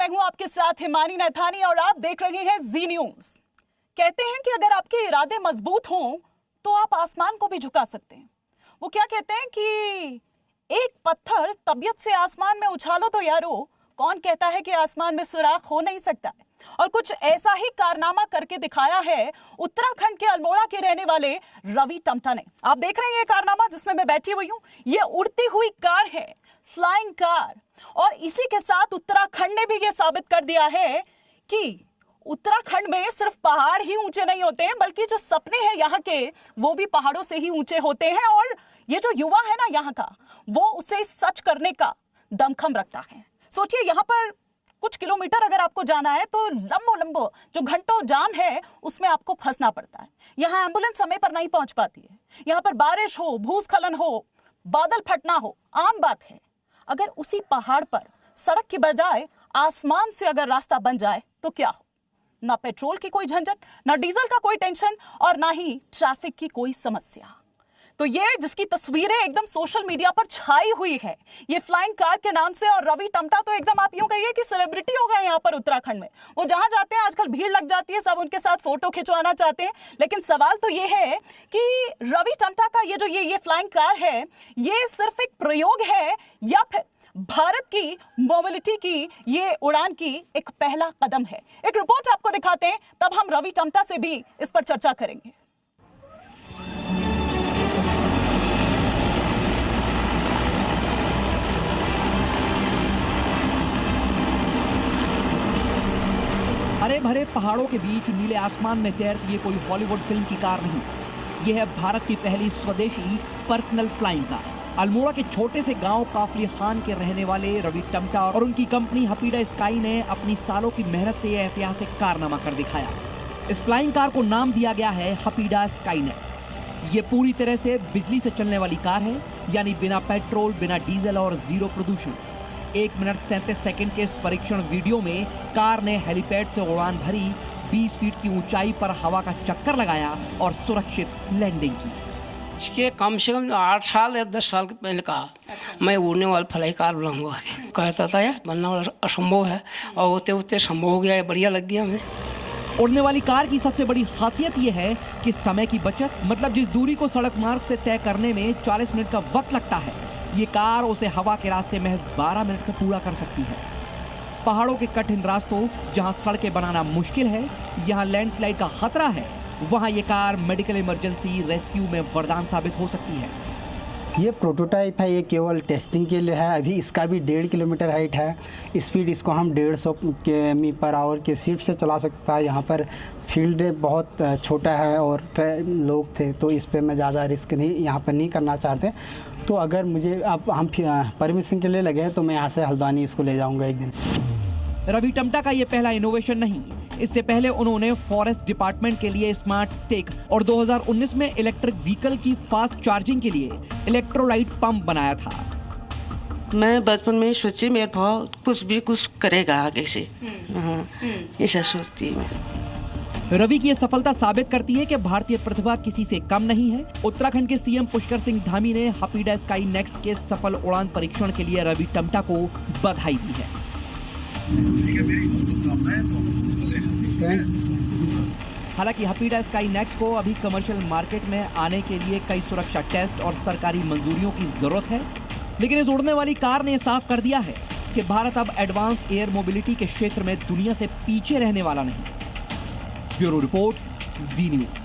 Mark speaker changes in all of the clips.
Speaker 1: मैं हूं आपके साथ हिमानी नैथानी और आप देख रहे हैं जी न्यूज। कहते हैं कि अगर आपके इरादे मजबूत हों तो आप आसमान को भी झुका सकते हैं। वो क्या कहते हैं कि एक पत्थर तबीयत से आसमान में उछालो तो यारो, कौन कहता है कि आसमान में सुराख हो नहीं सकता है। और कुछ ऐसा ही कारनामा करके दिखाया है उत्तराखंड के अल्मोड़ा के रहने वाले रवि टमटा ने। आप देख रहे हैं ये कारनामा जिसमें मैं बैठी हुई हूं, ये उड़ती हुई कार है, फ्लाइंग कार। और इसी के साथ उत्तराखंड ने भी ये साबित कर दिया है कि उत्तराखंड में सिर्फ पहाड़ ही ऊंचे नहीं होते हैं, बल्कि जो सपने हैं यहाँ के वो भी पहाड़ों से ही ऊंचे होते हैं। और ये जो युवा है ना यहाँ का, वो उसे सच करने का दमखम रखता है। सोचिए, यहाँ पर कुछ किलोमीटर अगर आपको जाना है तो लंबो जो घंटों जाम है उसमें आपको फंसना पड़ता है। यहाँ एम्बुलेंस समय पर नहीं पहुंच पाती है। यहाँ पर बारिश हो, भूस्खलन हो, बादल फटना हो, आम बात है। अगर उसी पहाड़ पर सड़क की बजाय आसमान से अगर रास्ता बन जाए तो क्या हो? ना पेट्रोल की कोई झंझट, ना डीजल का कोई टेंशन और ना ही ट्रैफिक की कोई समस्या। तो ये जिसकी तस्वीरें एकदम सोशल मीडिया पर छाई हुई है, ये फ्लाइंग कार के नाम से। और रवि टमटा तो एकदम आप यूं कहिए कि सेलिब्रिटी हो गए यहाँ पर उत्तराखंड में। वो जहां जाते हैं आजकल भीड़ लग जाती है, सब उनके साथ फोटो खिंचवाना चाहते हैं। लेकिन सवाल तो ये है कि रवि टमटा का ये जो ये फ्लाइंग कार है, ये सिर्फ एक प्रयोग है या फिर भारत की मोबिलिटी की ये उड़ान की एक पहला कदम है? एक रिपोर्ट आपको दिखाते हैं, तब हम रवि टमटा से भी इस पर चर्चा करेंगे।
Speaker 2: हरे भरे पहाड़ों के बीच नीले आसमान में तैरती ये कोई हॉलीवुड फिल्म की कार नहीं, यह है भारत की पहली स्वदेशी पर्सनल फ्लाइंग कार। अल्मोड़ा के छोटे से गांव काफली खान के रहने वाले रवि टमटा और उनकी कंपनी हपीडा स्काई ने अपनी सालों की मेहनत से यह ऐतिहासिक कारनामा कर दिखाया। इस फ्लाइंग कार को नाम दिया गया है हपीडा स्काईनेक्स। ये पूरी तरह से बिजली से चलने वाली कार है, यानी बिना पेट्रोल, बिना डीजल और जीरो प्रदूषण। 1 मिनट 37 सेकंड के इस परीक्षण वीडियो में कार ने हेलीपैड से उड़ान भरी, 20 फीट की ऊंचाई पर हवा का चक्कर लगाया और सुरक्षित लैंडिंग की।
Speaker 3: इसके कम से कम 8 साल या 10 साल पहले कहा मैं उड़ने वाला फ्लाई कार बनाऊंगा। कहता था यार बनना असंभव है, और होते होते संभव हो गया है। बढ़िया लग गया हमें।
Speaker 2: उड़ने वाली कार की सबसे बड़ी खासियत यह है कि समय की बचत, मतलब जिस दूरी को सड़क मार्ग से तय करने में 40 मिनट का वक्त लगता है, ये कार उसे हवा के रास्ते महज 12 मिनट में पूरा कर सकती है। पहाड़ों के कठिन रास्तों जहां सड़कें बनाना मुश्किल है, यहां लैंडस्लाइड का खतरा है, वहां ये कार मेडिकल इमरजेंसी रेस्क्यू में वरदान साबित हो सकती है।
Speaker 4: ये प्रोटोटाइप है, ये केवल टेस्टिंग के लिए है। अभी इसका भी 1.5 किलोमीटर हाइट है। स्पीड इसको हम 150 km/h के स्पीड से चला सकता है। यहाँ पर फील्ड बहुत छोटा है और लोग थे, तो इस पर मैं ज़्यादा रिस्क नहीं यहाँ पर नहीं करना चाहते। तो अगर मुझे अब हम परमिशन के लिए लगे तो मैं यहाँ से हल्द्वानी इसको ले जाऊँगा एक दिन।
Speaker 2: रवि टमटा का ये पहला इनोवेशन नहीं, इससे पहले उन्होंने फॉरेस्ट डिपार्टमेंट के लिए स्मार्ट स्टेक और 2019 में इलेक्ट्रिक व्हीकल की फास्ट चार्जिंग के लिए इलेक्ट्रोलाइट पंप बनाया था।
Speaker 5: मैं बचपन में सोची मेरे भाव कुछ करेगा आगे से, ऐसा सोचती मैं।
Speaker 2: रवि की यह सफलता साबित करती है कि भारतीय प्रतिभा किसी से कम नहीं है। उत्तराखंड के सीएम पुष्कर सिंह धामी ने हपीडा स्काईनेक्स के सफल उड़ान परीक्षण के लिए रवि टमटा को बधाई दी है। हालांकि हपीडा स्काईनेक्स को अभी कमर्शियल मार्केट में आने के लिए कई सुरक्षा टेस्ट और सरकारी मंजूरियों की जरूरत है, लेकिन इस उड़ने वाली कार ने साफ कर दिया है कि भारत अब एडवांस एयर मोबिलिटी के क्षेत्र में दुनिया से पीछे रहने वाला नहीं। ब्यूरो रिपोर्ट, जी न्यूज।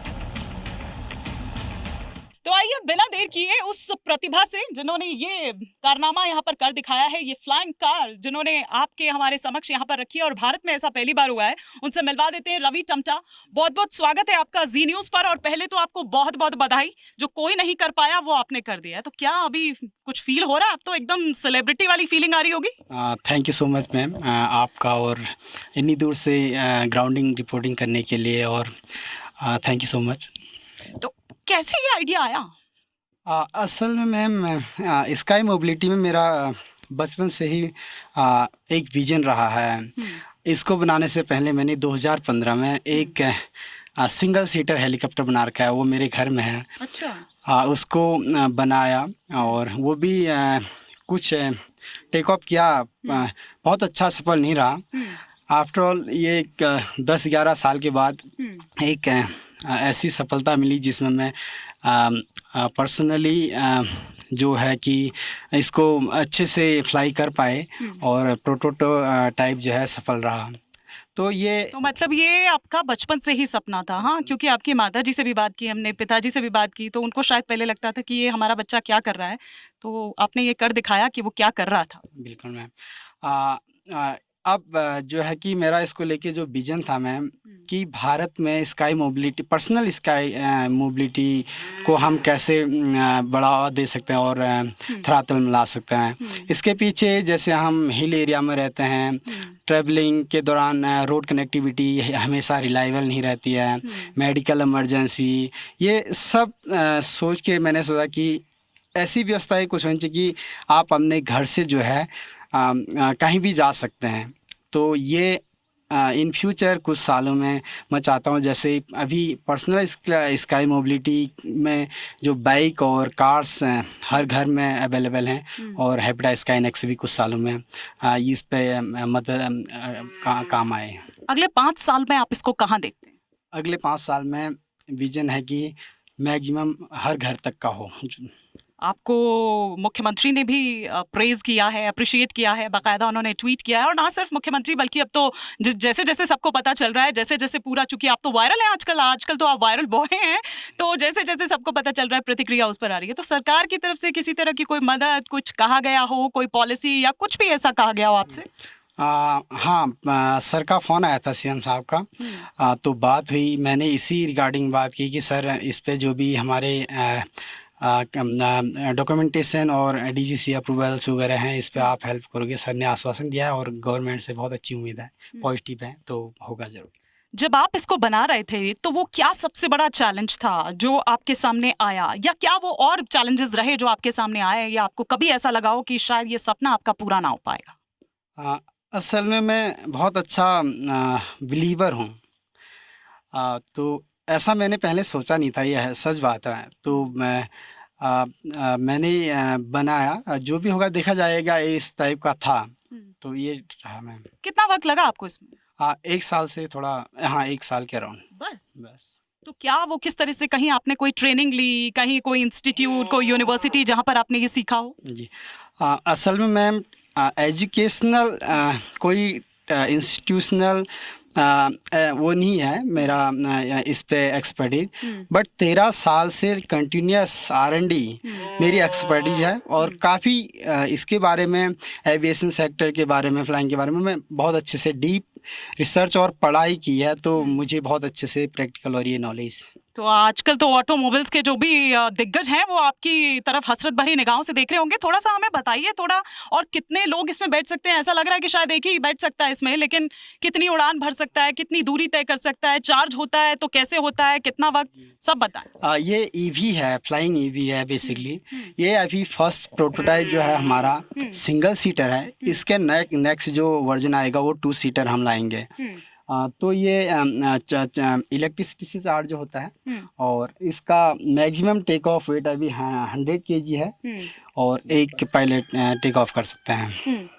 Speaker 1: तो आइए बिना देर किए उस प्रतिभा से जिन्होंने ये कारनामा यहाँ पर कर दिखाया है, ये फ्लाइंग कार जिन्होंने आपके हमारे समक्ष यहाँ पर रखी है और भारत में ऐसा पहली बार हुआ है, उनसे मिलवा देते हैं। रवि टमटा, बहुत बहुत स्वागत है आपका जी न्यूज पर। और पहले तो आपको बहुत बहुत बधाई, जो कोई नहीं कर पाया वो आपने कर दिया। तो क्या अभी कुछ फील हो रहा है? अब तो एकदम सेलिब्रिटी वाली फीलिंग आ रही होगी।
Speaker 4: Thank you so much ma'am, आपका और इतनी दूर से ग्राउंडिंग रिपोर्टिंग करने के लिए, और थैंक यू सो मच।
Speaker 1: तो कैसे ये आइडिया आया?
Speaker 4: असल में मैम स्काई मोबिलिटी में मेरा बचपन से ही एक विजन रहा है। इसको बनाने से पहले मैंने 2015 में एक सिंगल सीटर हेलीकॉप्टर बना रखा है, वो मेरे घर में है।
Speaker 1: अच्छा।
Speaker 4: उसको बनाया, और वो भी कुछ टेक ऑफ किया, बहुत अच्छा सफल नहीं रहा। आफ्टर ऑल ये एक 10-11 साल के बाद एक ऐसी सफलता मिली जिसमें मैं पर्सनली जो है कि इसको अच्छे से फ्लाई कर पाए और प्रोटोटाइप जो है सफल रहा। तो ये
Speaker 1: तो मतलब ये आपका बचपन से ही सपना था, हाँ? क्योंकि आपकी माता जी से भी बात की हमने, पिताजी से भी बात की, तो उनको शायद पहले लगता था कि ये हमारा बच्चा क्या कर रहा है, तो आपने ये कर दिखाया कि वो क्या कर रहा था।
Speaker 4: बिल्कुल मैम। अब जो है कि मेरा इसको लेके जो विजन था मैम कि भारत में sky mobility, personal sky mobility को हम कैसे बढ़ावा दे सकते हैं और धरातल में ला सकते हैं। इसके पीछे जैसे हम हिल एरिया में रहते हैं, ट्रैवलिंग के दौरान रोड कनेक्टिविटी हमेशा रिलायबल नहीं रहती है, मेडिकल इमरजेंसी, ये सब सोच के मैंने सोचा कि ऐसी व्यवस्थाएं कुछ होनी चाहिए कि आप अपने घर से जो है कहीं भी जा सकते हैं। तो ये इन फ्यूचर कुछ सालों में मैं चाहता हूँ, जैसे अभी पर्सनल स्काई मोबिलिटी में जो बाइक और कार्स हर घर में अवेलेबल हैं और हैप्टा स्काई नेक्स्ट भी कुछ सालों में इस पे मदद काम आए।
Speaker 1: अगले 5 साल में आप इसको कहाँ देखते हैं?
Speaker 4: अगले 5 साल में विजन है कि मैक्सिमम हर घर तक का हो।
Speaker 1: आपको मुख्यमंत्री ने भी प्रेज किया है, अप्रिशिएट किया है, बाकायदा उन्होंने ट्वीट किया है। और ना सिर्फ मुख्यमंत्री बल्कि अब तो जैसे जैसे सबको पता चल रहा है, जैसे जैसे पूरा, चूंकि आप तो वायरल हैं आजकल तो आप वायरल बॉय हैं, तो जैसे जैसे सबको पता चल रहा है प्रतिक्रिया उस पर आ रही है। तो सरकार की तरफ से किसी तरह की कोई मदद, कुछ कहा गया हो, कोई पॉलिसी या कुछ भी ऐसा कहा गया हो आपसे?
Speaker 4: हाँ, सर का फ़ोन आया था सीएम साहब का, तो बात हुई, मैंने इसी रिगार्डिंग बात की कि सर इस पे जो भी हमारे डॉक्यूमेंटेशन और डीजीसी अप्रूवल्स वगैरह हैं, इस पे आप हेल्प करोगे। सर ने आश्वासन दिया है और गवर्नमेंट से बहुत अच्छी उम्मीद है, पॉजिटिव है, तो होगा ज़रूर।
Speaker 1: जब आप इसको बना रहे थे तो वो क्या सबसे बड़ा चैलेंज था जो आपके सामने आया, या क्या वो और चैलेंजेस रहे जो आपके सामने आए, या आपको कभी ऐसा लगा हो कि शायद ये सपना आपका पूरा ना हो पाएगा?
Speaker 4: असल में मैं बहुत अच्छा बिलीवर हूँ, तो ऐसा मैंने पहले सोचा नहीं था, यह सच बात है। तो मैंने बनाया, जो भी होगा देखा जाएगा, इस टाइप का था, तो ये रहा मैम।
Speaker 1: कितना वक्त लगा आपको इसमें?
Speaker 4: 1 साल से थोड़ा, हाँ 1 साल के अराउंड।
Speaker 1: बस। तो क्या वो किस तरह से, कहीं आपने कोई ट्रेनिंग ली, कहीं कोई इंस्टीट्यूट, कोई यूनिवर्सिटी जहाँ पर आपने ये सीखा हो?
Speaker 4: जी, असल में मैम एजुकेशनल कोई इंस्टीट्यूशनल वो नहीं है मेरा इस पे एक्सपर्टीज, बट 13 साल से कंटिन्यूस R&D मेरी एक्सपर्टीज है। और काफ़ी इसके बारे में, एविएशन सेक्टर के बारे में, फ्लाइंग के बारे में मैं बहुत अच्छे से डीप रिसर्च और पढ़ाई की है, तो मुझे बहुत अच्छे से प्रैक्टिकल और ये नॉलेज।
Speaker 1: तो आजकल तो ऑटोमोबाइल्स के जो भी दिग्गज हैं वो आपकी तरफ हसरत भरी निगाहों से देख रहे होंगे। थोड़ा सा हमें बताइए थोड़ा, और कितने लोग इसमें बैठ सकते हैं? ऐसा लग रहा है कि शायद एक ही बैठ सकता है इसमें, लेकिन कितनी उड़ान भर सकता है, कितनी दूरी तय कर सकता है, चार्ज होता है तो कैसे होता है, कितना वक्त, सब बताएं।
Speaker 4: ये ईवी है, फ्लाइंग ईवी है बेसिकली। ये अभी फर्स्ट प्रोटोटाइप जो है हमारा सिंगल सीटर है। इसके नेक्स्ट जो वर्जन आएगा वो 2 सीटर हम लाएंगे। तो ये इलेक्ट्रिसिटी से चार्ज जो होता है, और इसका मैक्सिमम टेक ऑफ वेट अभी 100 kg है, और एक पायलट टेक ऑफ कर सकते हैं।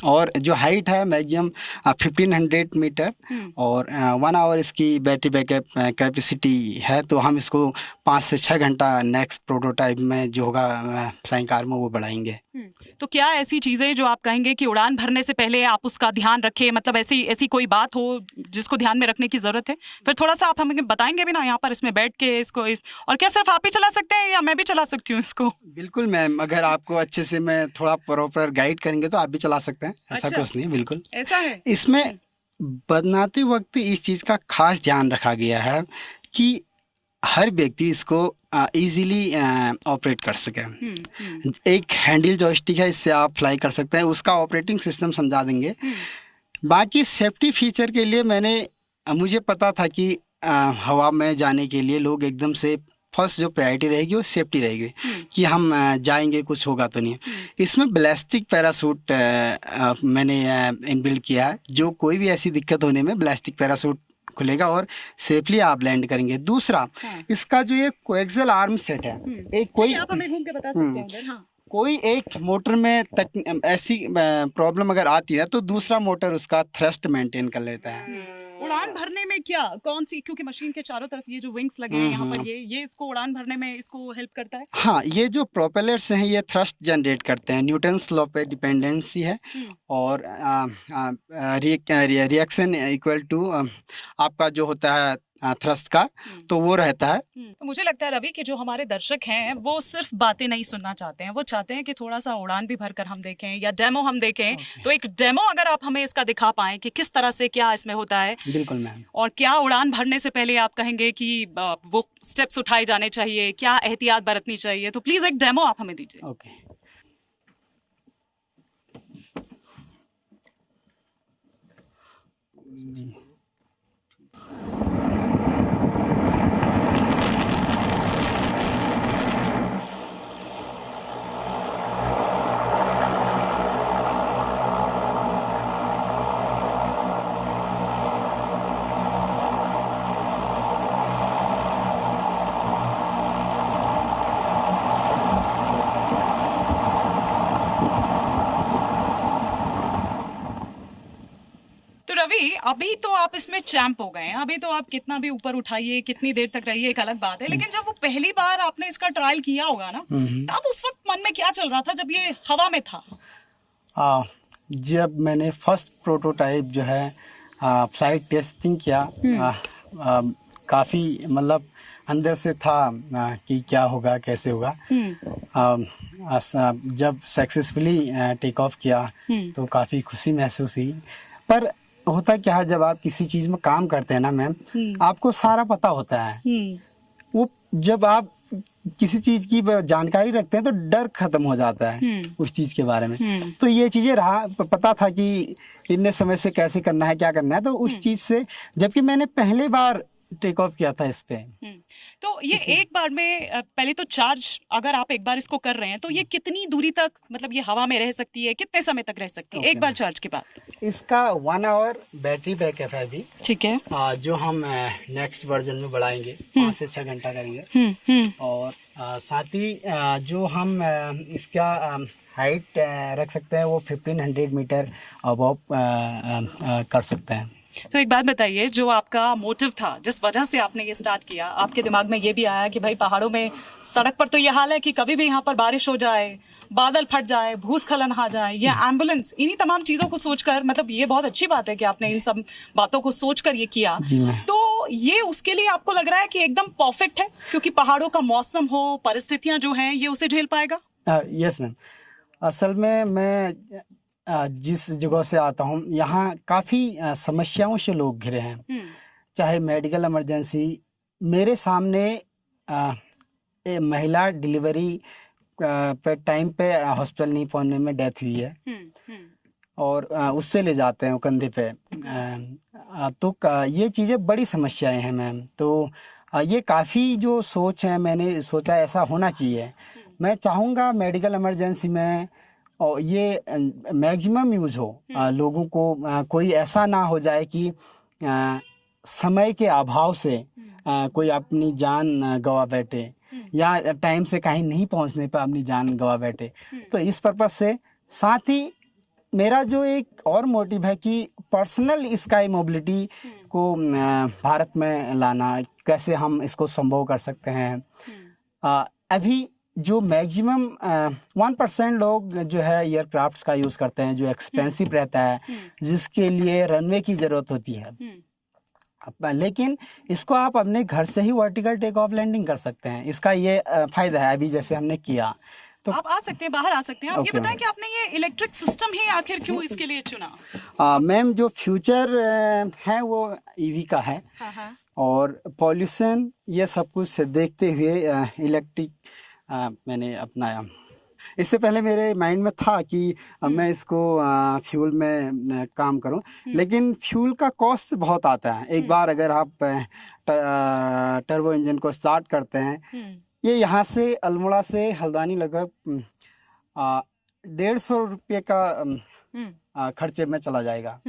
Speaker 4: और जो हाइट है मैक्सिमम 1500 मीटर, और 1 आवर इसकी बैटरी बैकअप कैपेसिटी है। तो हम इसको 5 से 6 घंटा नेक्स्ट प्रोटोटाइप में जो होगा फ्लाइंग कार में वो बढ़ाएंगे।
Speaker 1: तो क्या ऐसी चीज़ें जो आप कहेंगे कि उड़ान भरने से पहले आप उसका ध्यान रखें, मतलब ऐसी कोई बात हो जिसको ध्यान में रखने की ज़रूरत है? फिर थोड़ा सा आप हमें बताएंगे भी ना यहाँ पर इसमें बैठ के इसको और क्या सिर्फ आप ही चला सकते हैं या मैं भी चला सकती हूँ इसको?
Speaker 4: बिल्कुल मैम, अगर आपको अच्छे से मैं थोड़ा प्रॉपर गाइड करेंगे तो आप भी चला सकते हैं, ऐसा कुछ नहीं है। बिल्कुल
Speaker 1: ऐसा है।
Speaker 4: इसमें बनाते वक्त इस चीज़ का खास ध्यान रखा गया है कि हर व्यक्ति इसको इजीली ऑपरेट कर सके। एक हैंडल जॉयस्टिक है, इससे आप फ्लाई कर सकते हैं, उसका ऑपरेटिंग सिस्टम समझा देंगे। बाकी सेफ्टी फीचर के लिए मुझे पता था कि हवा में जाने के लिए लोग एकदम से फर्स्ट जो प्रायोरिटी रहेगी वो सेफ्टी रहेगी, कि हम जाएंगे कुछ होगा तो नहीं। इसमें बैलिस्टिक पैराशूट मैंने इनबिल्ड किया है, जो कोई भी ऐसी दिक्कत होने में बैलिस्टिक पैराशूट खुलेगा और सेफली आप लैंड करेंगे। दूसरा, इसका जो ये कोएक्सियल आर्म सेट है, एक कोई
Speaker 1: आप हमें घूम के बता सकते हैं उधर? हाँ।
Speaker 4: कोई एक मोटर में ऐसी प्रॉब्लम अगर आती है तो दूसरा मोटर उसका थ्रस्ट मेंटेन कर लेता है।
Speaker 1: उड़ान भरने में क्या कौन सी, क्योंकि मशीन के चारों तरफ ये जो विंग्स लगे हैं यहाँ पर, ये इसको उड़ान भरने में इसको हेल्प करता है।
Speaker 4: हाँ, ये जो प्रोपेलर्स हैं ये थ्रस्ट जनरेट करते हैं, न्यूटन्स लॉ पे डिपेंडेंसी है और रिएक्शन इक्वल टू आपका जो होता है थ्रस्ट का, तो वो रहता है।
Speaker 1: तो मुझे लगता है रवि कि जो हमारे दर्शक हैं वो सिर्फ बातें नहीं सुनना चाहते हैं, वो चाहते हैं कि थोड़ा सा उड़ान भी भरकर हम देखें या डेमो हम देखें। तो एक डेमो अगर आप हमें इसका दिखा पाएं कि किस तरह से क्या इसमें होता है।
Speaker 4: बिल्कुल मैम।
Speaker 1: और क्या उड़ान भरने से पहले आप कहेंगे कि वो स्टेप्स उठाए जाने चाहिए, क्या एहतियात बरतनी चाहिए, तो प्लीज एक डेमो आप हमें दीजिए।
Speaker 4: ओके।
Speaker 1: तो रवि, अभी तो आप इसमें चैंप हो गए हैं, अभी तो आप कितना भी ऊपर उठाइए, कितनी देर तक रहिए, एक अलग बात है। लेकिन जब वो पहली बार आपने इसका ट्रायल किया होगा ना, तब उस वक्त मन में क्या चल रहा था जब ये हवा में था?
Speaker 4: जब मैंने फर्स्ट प्रोटोटाइप जो है फ्लाइट टेस्टिंग किया, काफ़ी मतलब अंदर से था कि क्या होगा, कैसे होगा। जब सक्सेसफुली टेक ऑफ किया तो काफ़ी खुशी महसूस हुई। पर होता क्या है, जब आप किसी चीज़ में काम करते हैं ना मैम, आपको सारा पता होता है। वो जब आप किसी चीज़ की जानकारी रखते हैं तो डर खत्म हो जाता है उस चीज़ के बारे में। तो ये चीज़ें पता था कि इतने समय से कैसे करना है, क्या करना है, तो उस चीज़ से, जबकि मैंने पहले बार टेक ऑफ किया था इस पे।
Speaker 1: तो ये एक बार में पहले तो चार्ज, अगर आप एक बार इसको कर रहे हैं तो ये कितनी दूरी तक, मतलब ये हवा में रह सकती है, कितने समय तक रह सकती है एक बार चार्ज के बाद?
Speaker 4: इसका 1 आवर बैटरी बैकअप है अभी।
Speaker 1: ठीक है।
Speaker 4: जो हम नेक्स्ट वर्जन में बढ़ाएंगे, 5 से 6 घंटा करेंगे। और साथ ही जो हम इसका हाइट रख सकते हैं वो 1500 मीटर अबव कर सकते हैं।
Speaker 1: तो एक बात बताइए, जो आपका मोटिव था, जिस वजह से आपने ये स्टार्ट किया, आपके दिमाग में ये भी आया कि भाई पहाड़ों में, सड़क पर तो ये हाल है कि कभी भी यहाँ पर बारिश हो जाए, बादल फट जाए, भूस्खलन आ जाए, या एम्बुलेंस, इन्हीं तमाम चीजों को सोचकर, मतलब ये बहुत अच्छी बात है कि आपने इन सब बातों को सोचकर ये किया। तो ये उसके लिए आपको लग रहा है कि एकदम परफेक्ट है, क्योंकि पहाड़ों का मौसम हो, परिस्थितियां जो हैं, ये उसे झेल पाएगा?
Speaker 4: Yes ma'am. असल में मैं जिस जगह से आता हूँ, यहाँ काफ़ी समस्याओं से लोग घिरे हैं। चाहे मेडिकल इमरजेंसी, मेरे सामने महिला डिलीवरी पे टाइम पे हॉस्पिटल नहीं पहुँचने में डेथ हुई है, और उससे ले जाते हैं वो कंधे पे। तो ये चीज़ें बड़ी समस्याएं हैं मैम। तो ये काफ़ी जो सोच है, मैंने सोचा ऐसा होना चाहिए। मैं चाहूँगा मेडिकल इमरजेंसी में और ये मैक्सिमम यूज़ हो, लोगों को कोई ऐसा ना हो जाए कि समय के अभाव से कोई अपनी जान गवा बैठे, या टाइम से कहीं नहीं पहुंचने पर अपनी जान गवा बैठे। तो इस पर्पज़ से, साथ ही मेरा जो एक और मोटिव है कि पर्सनल स्काई मोबिलिटी को भारत में लाना, कैसे हम इसको संभव कर सकते हैं। अभी जो मैक्सिमम 1% लोग जो है एयरक्राफ्ट्स का यूज़ करते हैं, जो एक्सपेंसिव रहता है, जिसके लिए रनवे की ज़रूरत होती है। लेकिन इसको आप अपने घर से ही वर्टिकल टेक ऑफ लैंडिंग कर सकते हैं। इसका ये फ़ायदा है, अभी जैसे हमने किया तो
Speaker 1: आप आ सकते हैं, बाहर आ सकते हैं। आप ये बताएं कि आपने ये इलेक्ट्रिक सिस्टम ही आखिर क्यों इसके लिए चुना?
Speaker 4: मैम, जो फ्यूचर है वो ईवी का है। और पॉल्यूशन ये सब कुछ देखते हुए इलेक्ट्रिक मैंने अपनाया। इससे पहले मेरे माइंड में था कि मैं इसको फ्यूल में काम करूं, लेकिन फ्यूल का कॉस्ट बहुत आता है। एक बार अगर आप टर्बो इंजन को स्टार्ट करते हैं, ये यहाँ से अल्मोड़ा से हल्द्वानी लगभग 150 रुपये का खर्चे में चला जाएगा,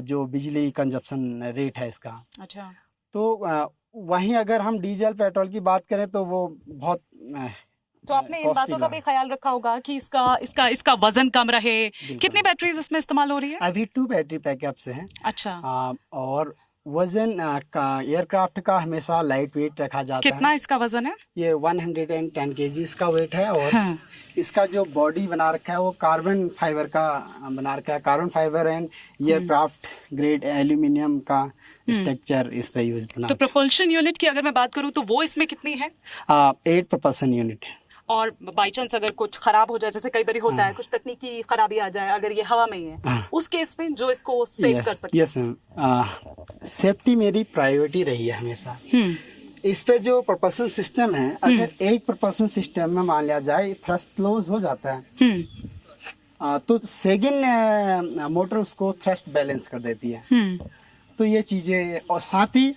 Speaker 4: जो बिजली कंजप्शन रेट है इसका।
Speaker 1: अच्छा।
Speaker 4: तो वहीं अगर हम डीजल पेट्रोल की बात करें तो वो बहुत
Speaker 1: तो आपने इन
Speaker 4: costly
Speaker 1: बातों का
Speaker 4: ना
Speaker 1: भी
Speaker 4: हो।
Speaker 1: ख्याल रखा होगा कि इसका वजन कम रहे। कितनी बैटरीज इसमें इस्तेमाल हो रही है?
Speaker 4: अभी 2 बैटरी बैकअप्स हैं।
Speaker 1: अच्छा,
Speaker 4: और वजन का एयरक्राफ्ट का हमेशा लाइट वेट रखा जाता
Speaker 1: कितना
Speaker 4: है।
Speaker 1: इसका वजन है?
Speaker 4: ये 110 kg इसका वेट है। और
Speaker 1: हाँ।
Speaker 4: इसका जो बॉडी बना रखा है वो कार्बन फाइबर का बना रखा है। Carbon fibre and aircraft grade aluminium का स्ट्रक्चर इस पे यूज बना।
Speaker 1: तो प्रपोल्शन यूनिट की अगर मैं बात करूं तो वो इसमें कितनी है?
Speaker 4: 8 propulsion यूनिट है।
Speaker 1: और बाई चांस अगर कुछ खराब हो जाए, जैसे कई बार होता है, कुछ तकनीकी खराबी आ जाए, अगर ये हवा में ही है,
Speaker 4: हाँ।
Speaker 1: उस केस में जो इसको सेव कर सके।
Speaker 4: यस मैम, सेफ्टी मेरी प्रायोरिटी रही है हमेशा। इस पे जो propulsion सिस्टम है, अगर एक propulsion सिस्टम में मान लिया जाए थ्रस्ट लॉस हो जाता है, तो सेकंड मोटर उसको थ्रस्ट बैलेंस कर देती है। तो ये चीज़ें, और साथ ही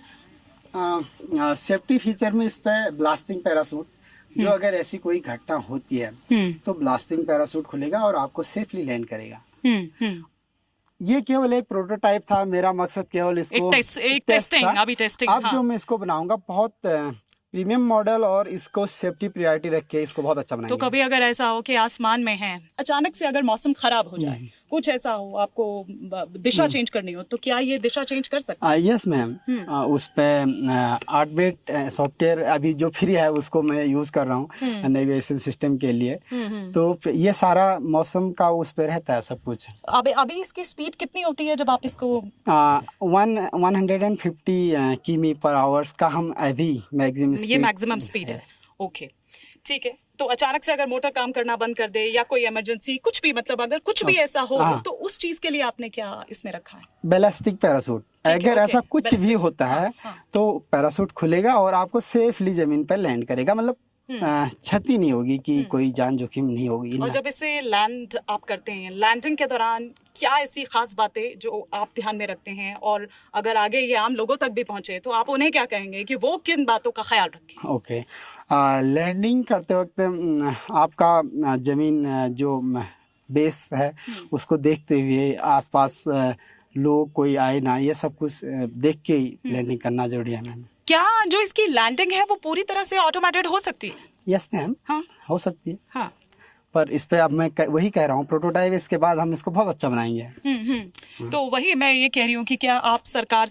Speaker 4: सेफ्टी फीचर में इस पे ब्लास्टिंग पैरासूट, जो अगर ऐसी कोई घटना होती है तो ब्लास्टिंग पैरासूट खुलेगा और आपको सेफली लैंड करेगा। ये केवल एक प्रोटोटाइप था, मेरा मकसद केवल इसको
Speaker 1: एक
Speaker 4: टेस्ट
Speaker 1: टेस्टिंग,
Speaker 4: था।
Speaker 1: अभी टेस्टिंग।
Speaker 4: अब जो मैं इसको बनाऊंगा बहुत प्रीमियम मॉडल और इसको सेफ्टी प्रायोरिटी रख के इसको बहुत अच्छा
Speaker 1: तो
Speaker 4: बनाएंगे।
Speaker 1: कभी अगर ऐसा हो कि आसमान में है, अचानक से अगर मौसम खराब हो जाए, कुछ ऐसा हो, आपको दिशा चेंज करनी हो, तो क्या ये दिशा चेंज कर सकते
Speaker 4: यस मैम, उस पे 8-बिट सॉफ्टवेयर अभी जो फ्री है उसको मैं यूज कर रहा हूँ नेविगेशन सिस्टम के लिए। तो ये सारा मौसम का उस पे रहता है सब कुछ।
Speaker 1: अभी इसकी स्पीड कितनी होती है जब आप इसको?
Speaker 4: 150 किमी पर आवर्स का हम अभी मैक्सिमम
Speaker 1: ये मैक्सिमम स्पीड है। ओके, ठीक है। तो अचानक से अगर मोटर काम करना बंद कर दे या कोई इमरजेंसी, कुछ भी, मतलब अगर कुछ भी ऐसा हो, तो उस चीज के लिए आपने क्या इसमें रखा है?
Speaker 4: Ballistic parachute. अगर ऐसा कुछ भी होता है तो पैरासूट खुलेगा और आपको सेफली जमीन पर लैंड करेगा। मतलब क्षति नहीं होगी कि कोई जान जोखिम नहीं होगी।
Speaker 1: और जब इसे लैंड आप करते हैं, लैंडिंग के दौरान क्या ऐसी खास बातें जो आप ध्यान में रखते हैं, और अगर आगे ये आम लोगों तक भी पहुंचे तो आप उन्हें क्या कहेंगे कि वो किन बातों का ख्याल रखें?
Speaker 4: ओके, लैंडिंग करते वक्त आपका जमीन जो बेस है उसको देखते हुए आसपास लोग कोई आए ना, ये सब कुछ देख के ही लैंडिंग करना जरूरी है मैम।
Speaker 1: क्या जो इसकी लैंडिंग है वो पूरी तरह से ऑटोमेटेड हो सकती है?
Speaker 4: यस मैम,
Speaker 1: हाँ,
Speaker 4: हो सकती है।
Speaker 1: हाँ।
Speaker 4: पर इस पे अब मैं वही कह रहा हूँ, प्रोटोटाइप, इसके बाद हम इसको बहुत अच्छा बनाएंगे।
Speaker 1: तो वही मैं ये कह रही हूँ कि क्या आप सरकार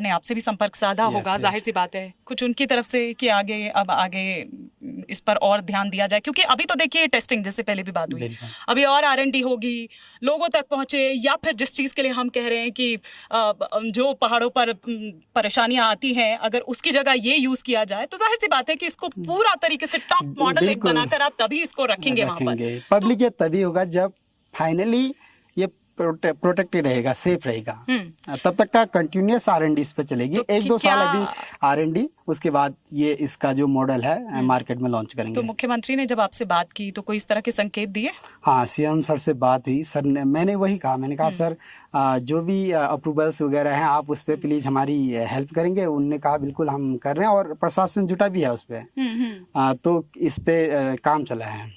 Speaker 1: ने आपसे भी संपर्क साधा होगा?
Speaker 4: yes.
Speaker 1: जाहिर सी बात है, कुछ उनकी तरफ से कि आगे इस पर और ध्यान दिया जाए, क्योंकि अभी तो देखिए टेस्टिंग, जैसे पहले भी बात हुई, अभी और R&D होगी, लोगों तक पहुंचे, या फिर जिस चीज के लिए हम कह रहे हैं कि जो पहाड़ों पर परेशानियां आती हैं, अगर उसकी जगह ये यूज किया जाए तो जाहिर सी बात है कि इसको पूरा तरीके से टॉप मॉडल एक बनाकर आप तभी इसको रखेंगे वहां पर।
Speaker 4: पब्लिक ये तभी होगा जब फाइनली ये प्रोटेक्टेड रहेगा, सेफ रहेगा। तब तक का कंटिन्यूअस R&D इस पे चलेगी।
Speaker 1: तो
Speaker 4: 1-2 साल अभी R&D, उसके बाद ये इसका जो मॉडल है मार्केट में लॉन्च करेंगे।
Speaker 1: तो मुख्यमंत्री ने जब आपसे बात की तो कोई इस तरह के संकेत दिए?
Speaker 4: हाँ, CM सर से बात हुई। सर ने, मैंने वही कहा, मैंने कहा सर जो भी अप्रूवल्स वगैरह हैं आप उस पर प्लीज हमारी हेल्प करेंगे। उनने कहा बिल्कुल हम कर रहे हैं, और प्रशासन जुटा भी है उस पर। तो इस पे काम चला है।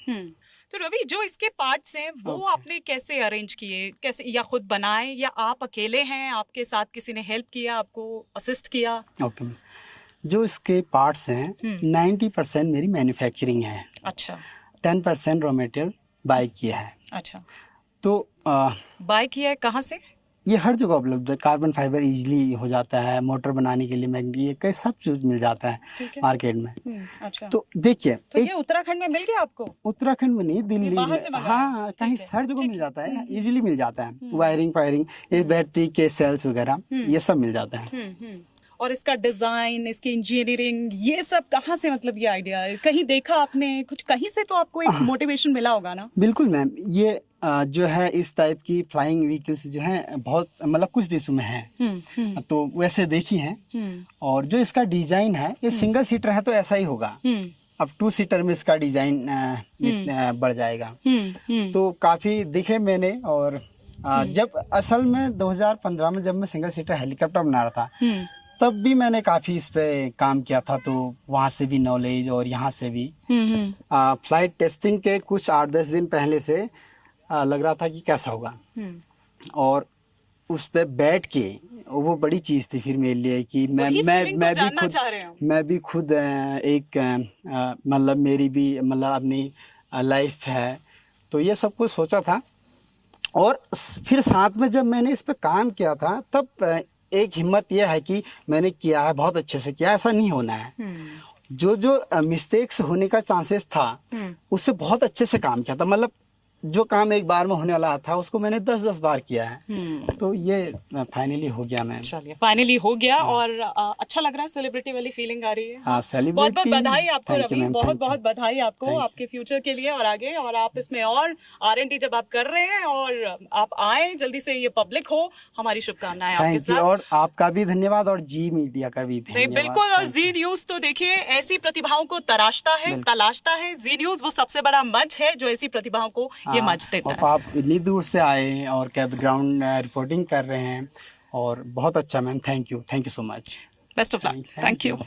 Speaker 1: तो रवि, जो इसके पार्ट्स हैं वो आपने कैसे अरेंज किए? कैसे, या खुद बनाए, या आप अकेले हैं, आपके साथ किसी ने हेल्प किया, आपको असिस्ट किया?
Speaker 4: ओके, जो इसके पार्ट्स हैं 90% मेरी मैन्युफैक्चरिंग है।
Speaker 1: अच्छा।
Speaker 4: 10% रॉ मटेरियल बाय किया है।
Speaker 1: अच्छा,
Speaker 4: तो
Speaker 1: बाय किया है कहाँ से?
Speaker 4: ये हर जगह उपलब्ध है। कार्बन फाइबर इजीली हो जाता है, मोटर बनाने के लिए मैग्नीशियम, कई सब चीज मिल जाता है मार्केट में।
Speaker 1: अच्छा।
Speaker 4: तो देखिए,
Speaker 1: तो ये उत्तराखंड में मिल गया आपको?
Speaker 4: उत्तराखंड में नहीं, दिल्ली
Speaker 1: बाहर
Speaker 4: में,
Speaker 1: से मंगाया?
Speaker 4: हाँ, कहीं हर जगह मिल जाता है, इजीली मिल जाता है। वायरिंग, ये बैटरी के सेल्स वगैरह ये सब मिल जाता है।
Speaker 1: और इसका डिजाइन, इसकी इंजीनियरिंग, ये सब कहाँ से, मतलब ये आइडिया कहीं देखा आपने कुछ? कहीं से तो आपको एक मोटिवेशन मिला होगा ना?
Speaker 4: बिल्कुल मैम, ये जो है इस टाइप की फ्लाइंग व्हीकल्स जो हैं बहुत, मतलब कुछ देशों में है, तो वैसे देखी हैं। और जो इसका डिजाइन है, ये सिंगल सीटर है तो ऐसा ही होगा। अब 2 सीटर में इसका डिजाइन बढ़ जाएगा। तो काफी दिखे मैंने। और जब असल में 2015 में जब मैं सिंगल सीटर हेलीकॉप्टर बना रहा था, तब भी मैंने काफी इस पे काम किया था। तो वहाँ से भी नॉलेज और यहाँ से भी फ्लाइट टेस्टिंग के कुछ 8-10 दिन पहले से लग रहा था कि कैसा होगा। और उस पे बैठ के, वो बड़ी चीज़ थी फिर मेरे लिए कि
Speaker 1: वही feeling तो जानना चाह रहे हैं।
Speaker 4: मैं भी खुद एक मतलब मेरी भी मतलब अपनी लाइफ है, तो ये सब कुछ सोचा था। और फिर साथ में जब मैंने इस पे काम किया था तब एक हिम्मत यह है कि मैंने किया है, बहुत अच्छे से किया, ऐसा नहीं होना है। जो मिस्टेक्स होने का चांसेस था उससे बहुत अच्छे से काम किया था। मतलब जो काम एक बार में होने वाला था उसको मैंने 10-10 बार किया है। तो ये फाइनली हो गया मैम।
Speaker 1: चलिए फाइनली हो गया और अच्छा लग रहा है, सेलिब्रिटी वाली फीलिंग आ रही है।
Speaker 4: हाँ,
Speaker 1: बहुत बहुत बधाई आपको
Speaker 4: Thank you,
Speaker 1: रवि,
Speaker 4: ma'am,
Speaker 1: बहुत
Speaker 4: thank you.
Speaker 1: बहुत बधाई आपको
Speaker 4: Thank you.
Speaker 1: आपके फ्यूचर के लिए और आगे। और आप इसमें और R&D जब आप कर रहे हैं और आप आए जल्दी से, ये पब्लिक हो, हमारी शुभकामनाएं आपके
Speaker 4: थैंक यू।
Speaker 1: साथ।
Speaker 4: और आपका भी धन्यवाद और जी मीडिया का भी
Speaker 1: नहीं
Speaker 4: धन्यवाद।
Speaker 1: बिल्कुल, और जी न्यूज तो देखिए ऐसी प्रतिभाओं को तलाशता है। जी न्यूज वो सबसे बड़ा मंच है जो ऐसी प्रतिभाओं को ये मंच देता है।
Speaker 4: आप इतनी दूर से आए और बैकग्राउंड रिपोर्टिंग कर रहे हैं और बहुत अच्छा ma'am, thank you so much.
Speaker 1: Best of luck, thank you.